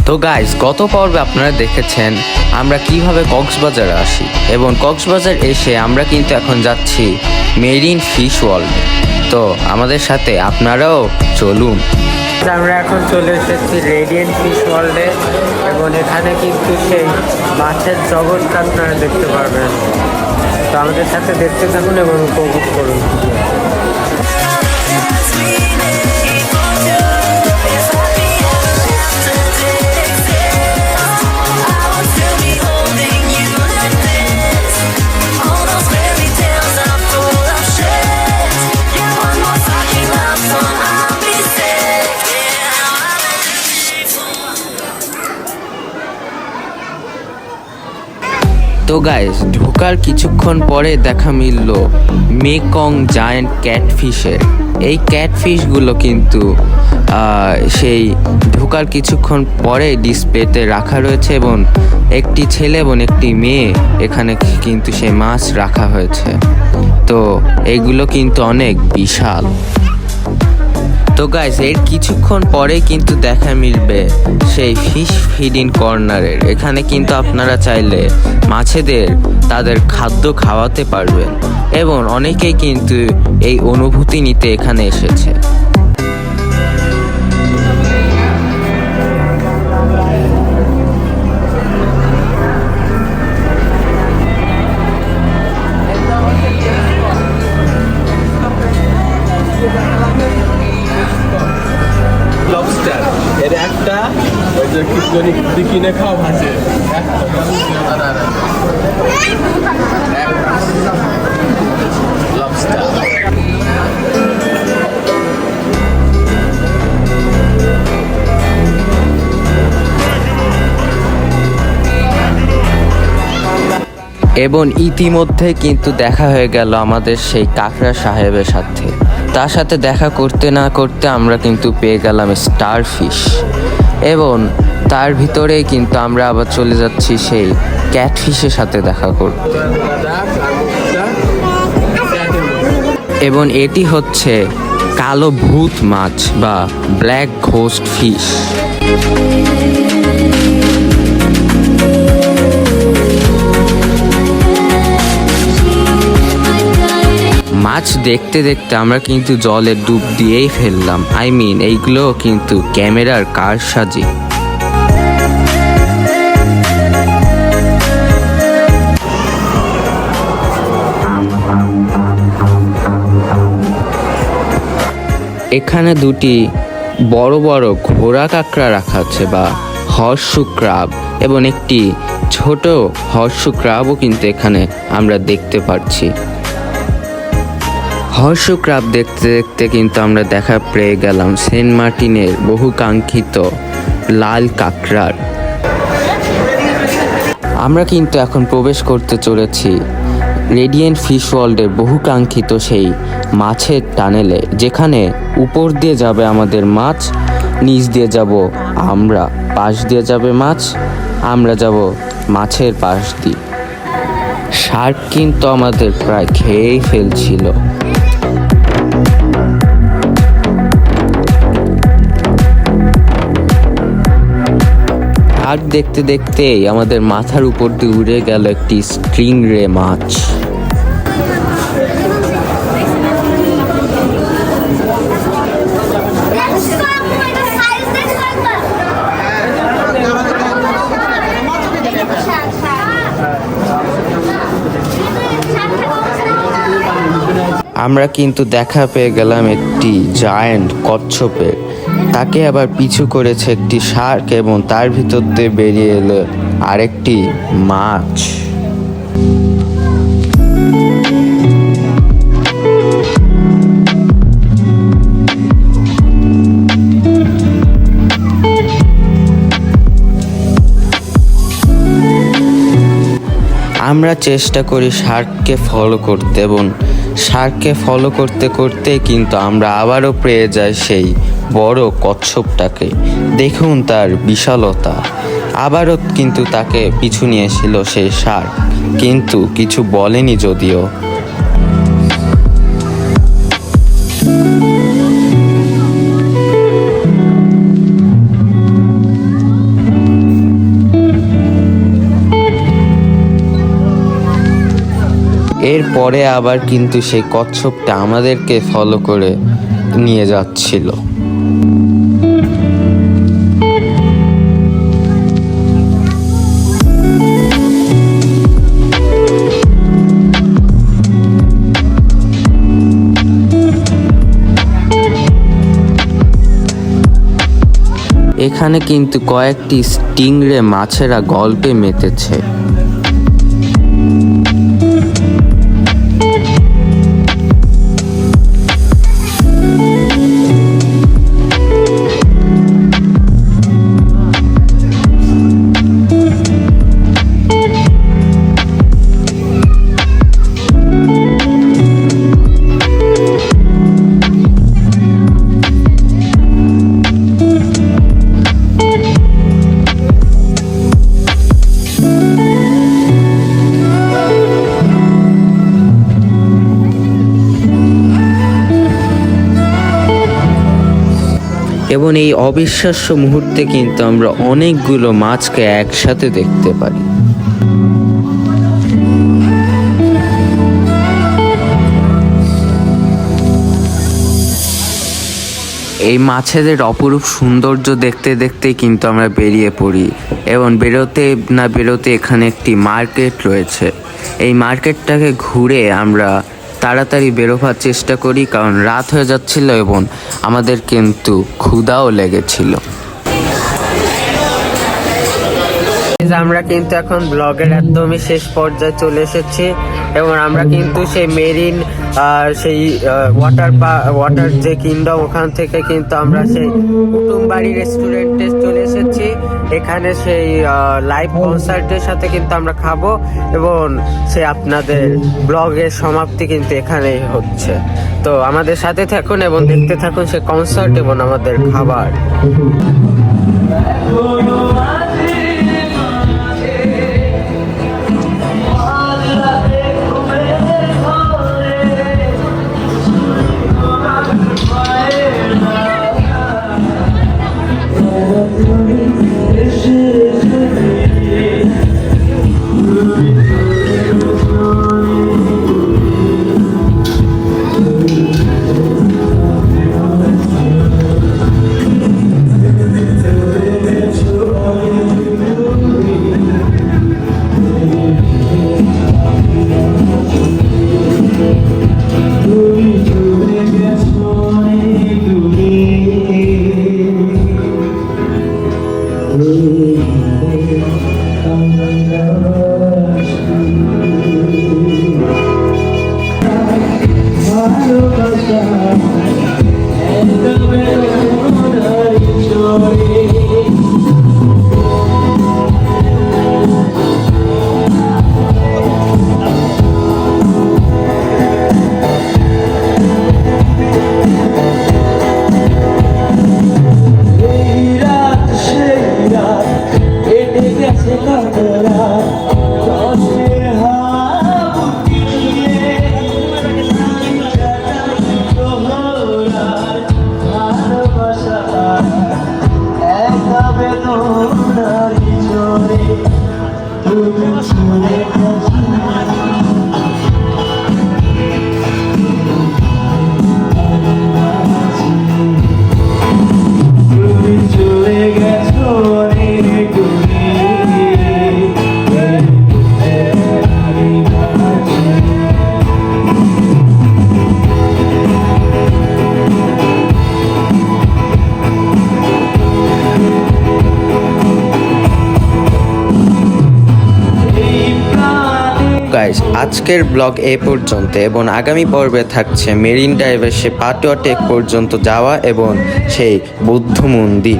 তো গাইস, গত পর্বে আপনারা দেখেছেন আমরা কিভাবে কক্সবাজার আসি এবং কক্সবাজার এসে আমরা কিন্তু এখন যাচ্ছি মেরিন ফিশ ওয়ার্ল্ডে। তো আমাদের সাথে আপনারাও চলুন। আমরা এখন চলে এসেছি রেডিয়েন্ট ফিশ ওয়ার্ল্ডে এবং এখানে কিন্তু সেই মাছের জগৎটা আপনারা দেখতে পারবেন। তো আমাদের সাথে দেখতে থাকুন এবং উপভোগ করুন। তো গাইস, ঢোকার কিছুক্ষণ পরে দেখা মিলল মেকং জায়ান্ট ক্যাটফিশের। এই ক্যাটফিশগুলো কিন্তু সেই ঢোকার কিছুক্ষণ পরে ডিসপ্লেতে রাখা রয়েছে এবং একটি ছেলে এবং একটি মেয়ে এখানে কিন্তু সেই মাছ রাখা হয়েছে। তো এইগুলো কিন্তু অনেক বিশাল। তো গাইস, এর কিছুক্ষণ পরেই কিন্তু দেখা মিলবে সেই ফিশ ফিডিং কর্নারের। এখানে কিন্তু আপনারা চাইলে মাছেদের তাদের খাদ্য খাওয়াতে পারবেন এবং অনেকেই কিন্তু এই অনুভূতি নিতে এখানে এসেছে। কিনে খাওয়া ভাসে এবং ইতিমধ্যে কিন্তু দেখা হয়ে গেল আমাদের সেই কাকড়া সাহেবের সাথে। তার সাথে দেখা করতে না করতে আমরা কিন্তু পেয়ে গেলাম স্টার ফিশ এবং তার ভিতরেই কিন্তু আমরা আবার চলে যাচ্ছি সেই ক্যাটফিশের সাথে দেখা করতে। এবং এটি হচ্ছে কালো ভূত মাছ বা ব্ল্যাক ঘোস্ট ফিশ। মাছ দেখতে দেখতে আমরা কিন্তু জলে ডুব দিয়েই ফেললাম। এইগুলো কিন্তু ক্যামেরার কারসাজি। এখানে দুটি বড় বড় ঘোড়া কাঁকড়া রাখা আছে বা হর্সু ক্রাব এবং একটি ছোট হর্সু ক্রাবও কিন্তু এখানে আমরা দেখতে পাচ্ছি। হর্সু ক্রাব দেখতে দেখতে কিন্তু আমরা দেখা পেয়ে গেলাম সেন্ট মার্টিনের বহু কাঙ্ক্ষিত লাল কাঁকড়ার। আমরা কিন্তু এখন প্রবেশ করতে চলেছি রেডিয়েন্ট ফিশ ওয়ার্ল্ডের বহু কাঙ্ক্ষিত সেই মাছের টানেলে, যেখানে উপর দিয়ে যাবে আমাদের মাছ, নিচ দিয়ে যাব আমরা, পাশ দিয়ে যাবে মাছ, আমরা যাব মাছের পাশ দিয়ে। শার্ক কিন্তু আমাদের প্রায় খেয়েই ফেলছিল। আর দেখতে দেখতেই আমাদের মাথার উপর দিয়ে উড়ে গেল একটি স্ট্রিং রে মাছ। আমরা কিন্তু দেখা পেয়ে গেলাম একটি জায়ান্ট কচ্ছপের। তাকে আবার পিছু করেছে একটি শার্ক এবং তার ভিতর দিয়ে বেরিয়ে এলো আরেকটি মাছ। আমরা চেষ্টা করি শার্ককে ফলো করতে এবং শার্ককে ফলো করতে করতে কিন্তু আমরা আবারও পেয়ে যাই সেই বড় কচ্ছপটাকে। দেখুন তার বিশালতা। আবারও কিন্তু তাকে পিছু নিয়েছিল সেই শার্ক, কিন্তু কিছু বলেনি যদিও। এরপরে আবার কিন্তু সেই কচ্ছপটা আমাদেরকে ফলো করে নিয়ে যাচ্ছিল। এখানে কিন্তু কয়েকটি স্টিংরে মাছেরা গল্পে মেতেছে। এবং এই অবিশ্বাস্য মুহূর্তে কিন্তু আমরা অনেকগুলো মাছকে একসাথে দেখতে পারি। এই মাছেদের অপরূপ সৌন্দর্য দেখতে দেখতেই কিন্তু আমরা বেরিয়ে পড়ি এবং বেরোতে এখানে একটি মার্কেট রয়েছে। এই মার্কেটটাকে ঘুরে আমরা তাড়াতাড়ি বেরোবার চেষ্টা করি, কারণ রাত হয়ে যাচ্ছিল এবং আমাদের কিন্তু ক্ষুধাও লেগেছিল। আমরা কিন্তু এখন ব্লগের একদমই শেষ পর্যায়ে চলে এসেছি এবং আমরা কিন্তু সেই মেরিন সেই ওয়াটার যে কিংডম ওখান থেকে কিন্তু আমরা সেই কুটুমবাড়ি রেস্টুরেন্টে চলে এসেছি। এখানে সেই লাইভ কনসার্টের সাথে কিন্তু আমরা খাবো এবং সে আপনাদের ব্লগের সমাপ্তি কিন্তু এখানেই হচ্ছে। তো আমাদের সাথে থাকুন এবং দেখতে থাকুন সে কনসার্ট এবং আমাদের খাবার। গাইস, আজকের ব্লগ এই পর্যন্ত এবং আগামী পর্বে থাকছে মেরিন ড্রাইভের সে পাটুয়া টেক পর্যন্ত যাওয়া এবং সেই বৌদ্ধ মন্দির।